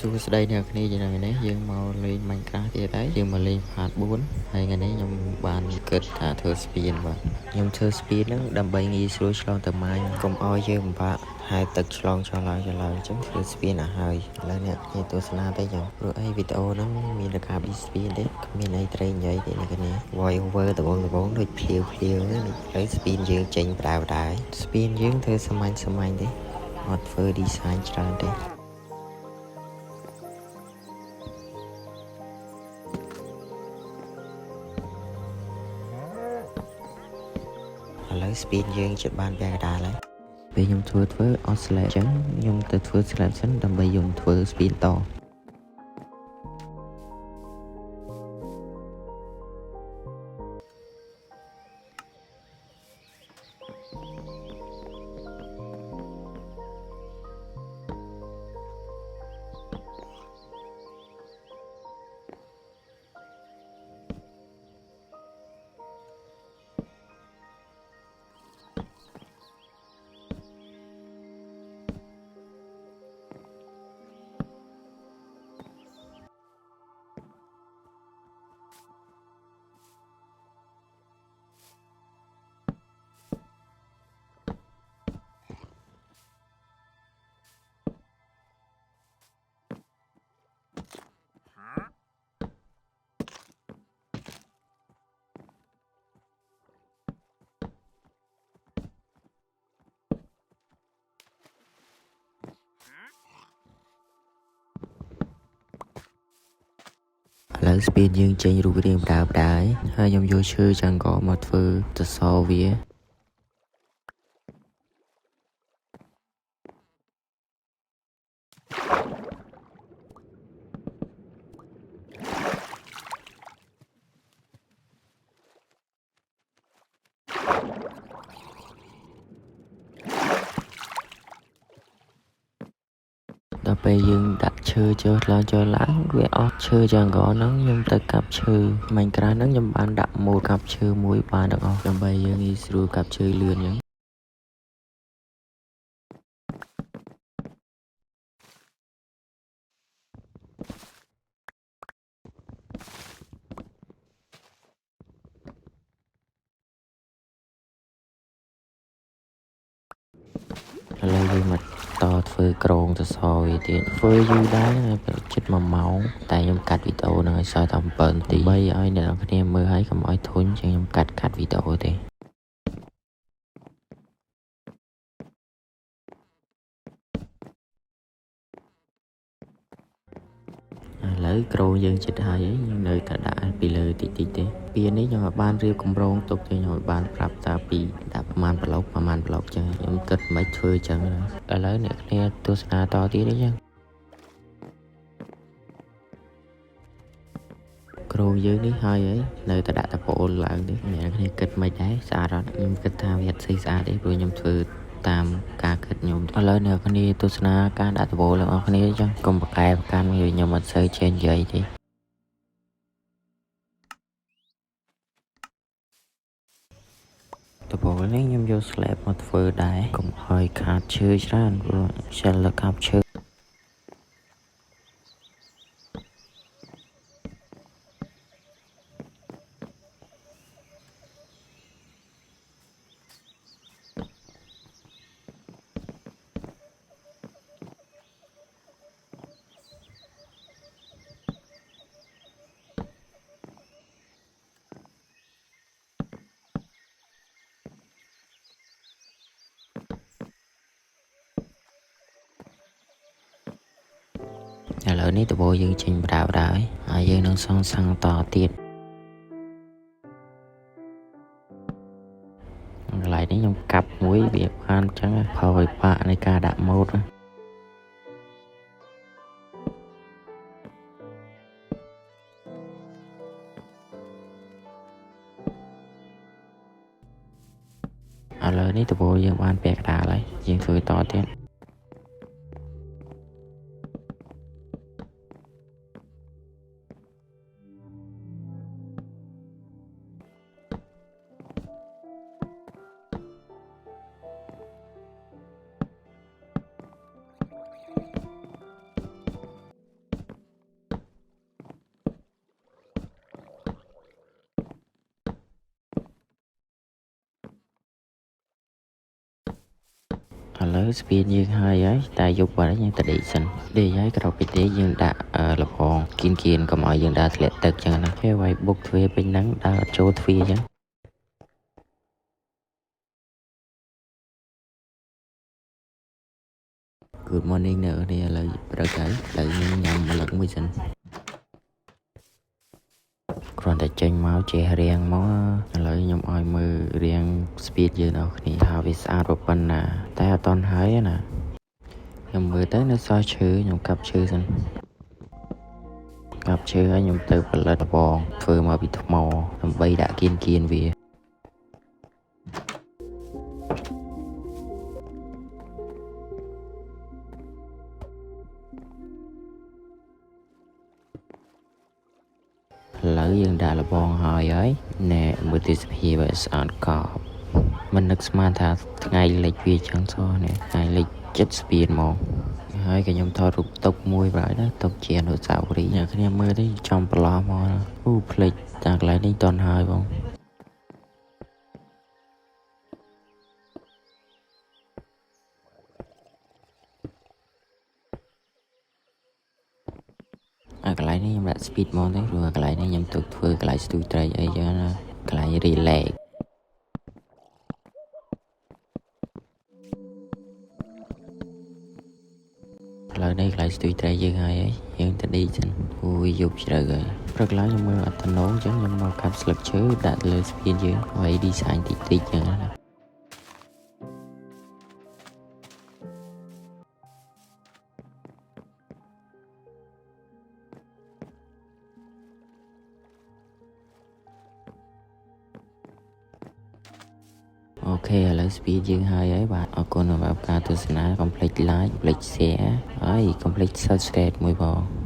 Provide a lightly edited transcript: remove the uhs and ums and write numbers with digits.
សួស្តីអ្នកគ្នាយ៉ាងនេះយើងមកលេង Minecraft ទៀតហើយយើងមកលេង part 4ហើយថ្ងៃនេះខ្ញុំបានគិតថាធ្វើ speed បាទខ្ញុំធ្វើ speed ហ្នឹងដើម្បីងាយស្រួលឆ្លងទៅម៉ាញកុំឲ្យយើងពិបាកហើយទឹកឆ្លងចុះឡើងអញ្ចឹងធ្វើ speed ឲ្យហើយឥឡូវអ្នកគ្នាទស្សនាទៅចឹងព្រោះអីវីដេអូហ្នឹងមានតែការ speed ទេគ្មានអីត្រូវនិយាយទេអ្នកគ្នា voice over ដំបូងដូចភ្លាវហ្នឹងហើយ speed យើងចេញបដៅដែរ speed យើងធ្វើសាមញ្ញទេអត់ធ្វើ design ច្រើនទេឥឡូវ speed យើងជិតបានពាក់កណ្ដាលហើយពេលខ្ញុំធ្វើអត់ slap អញ្ចឹងខ្ញុំទៅធ្វើ slap សិនដើម្បីខ្ញុំធ្វើ speed តឥឡូវ speed យើងចេញរូបរាងបដៅហើយខ្ញុំយកឈើចង្កមកធ្វើទៅសវាដល់ពេលយើងដាក់ឈើចុះឡើងវាអស់ឈើចង្កហ្នឹងខ្ញុំទៅកាប់ឈើ Minecraft ហ្នឹងខ្ញុំបានដាក់ម៉ូដកាប់ឈើមួយបានទាំងអស់ដើម្បីយើងងាយស្រួលកាប់ឈើលឿនអញ្ចឹងឥឡូវយើងមកតធ្វើក្រងទៅសវាទៀតធ្វើយូរដែរជិត1ម៉ោងតែខ្ញុំកាត់វីដេអូហ្នឹងឲ្យសល់តែ7នាទីដើម្បីឲ្យអ្នកនរគ្នាមើលឲ្យកុំឲ្យធុញជាងខ្ញុំកាត់វីដេអូទេឥឡូវក្រងយើងជិតហើយខ្ញុំនៅតែដាក់ពីលើតិចទេពីនេះខ្ញុំឲ្យបានរៀបកម្រងទុកទៅខ្ញុំឲ្យបានប្រាប់តាពីដាក់ប្រមាណប្លុកចឹងខ្ញុំគិតមិនធ្វើចឹងឥឡូវអ្នកគ្នាទស្សនាតទៀតទេចឹងក្រងយើងនេះហើយនៅតែដាក់តប៉ូលឡើងទេអ្នកគ្នាគិតមិនដែរស្អាតអត់ខ្ញុំគិតថាវាអត់ស្អាតទេព្រោះខ្ញុំធ្វើតាមការគិតខ្ញុំឥឡូវអ្នកគ្នាទស្សនាការដាក់តប៉ូលរបស់អ្នកគ្នាចឹងកុំប្រកែប្រកាន់ខ្ញុំអត់សូវចេះនិយាយទេតប៉ូលនេះខ្ញុំយក slab មកធ្វើដែរកុំឲ្យខាតឈើច្រើនព្រោះខ្យល់កាប់ឈើឥឡូវនេះតប៉ូលយើងចេញបដៅដែរហើយយើងនឹងសងសាំងតទៀតកន្លែងនេះខ្ញុំកាប់មួយវាបានចឹងផលវិបាកនៃការដាក់ម៉ូដឥឡូវនេះតប៉ូលយើងបានពាក់កណ្ដាលហើយយើងធ្វើតទៀត ឥឡូវ speed យើងហើយតែយប់បាត់យើងទៅដេកសិនដេកហើយក្រោយពីដេកយើងដាក់លបងគៀនកុំឲ្យយើងដើរធ្លាក់ទឹកចឹងណាគេវាយបុកទ្វារពេញហ្នឹងដើរអត់ចូលទ្វារចឹង Good morning អ្នកនរឥឡូវព្រឹកហើយឥឡូវខ្ញុំញ៉ាំម្លឹកមួយសិនគ្រាន់តែចេញមកចេះរៀងមកឥឡូវខ្ញុំឲ្យមើលរៀង speed យើងអស់គ្នាថាវាស្អាតប៉ុណ្ណាតែអត់តន់ហើយណាខ្ញុំមើលទៅនៅសល់ឈើខ្ញុំកាប់ឈើសិនកាប់ឈើហើយខ្ញុំទៅផលិតបងធ្វើមកពីថ្មដើម្បីដាក់គៀនវាឥឡូវយើងដាក់លបងហើយណែមើលទេសភាពឲ្យស្អាតកប់មិននឹកស្មានថាថ្ងៃលិចវាចឹងសោះនេះថ្ងៃលិចចិត្តស្ពានមកហើយក៏ខ្ញុំថតរូបតុកមួយបាទណាតុកជាអនុស្សាវរីយ៍អ្នកគ្នាមើលទៅចំប្រឡោះមកអូភ្លេចតាកន្លែងនេះតន់ហើយបងកន្លែងនេះខ្ញុំដាក់ speed មកទៅព្រោះកន្លែងនេះខ្ញុំទៅធ្វើកន្លែងស្ទូចត្រីអីចឹងណាកន្លែង relax ឥឡូវនេះកន្លែងស្ទូចត្រីយើងហើយយើងទៅដេកសិនអូយយប់ជ្រៅហើយព្រឹកឡើងខ្ញុំមើលអត់តំណងចឹងខ្ញុំមកកាប់ស្លឹកឈើដាក់លើ speed យើងហើយ design តិចចឹងណាអូខេឥឡូវ speed យើងហើយបាទអរគុណសម្រាប់ការទស្សនាកុំភ្លេច like កុំភ្លេច share ហើយកុំភ្លេច subscribe មួយផង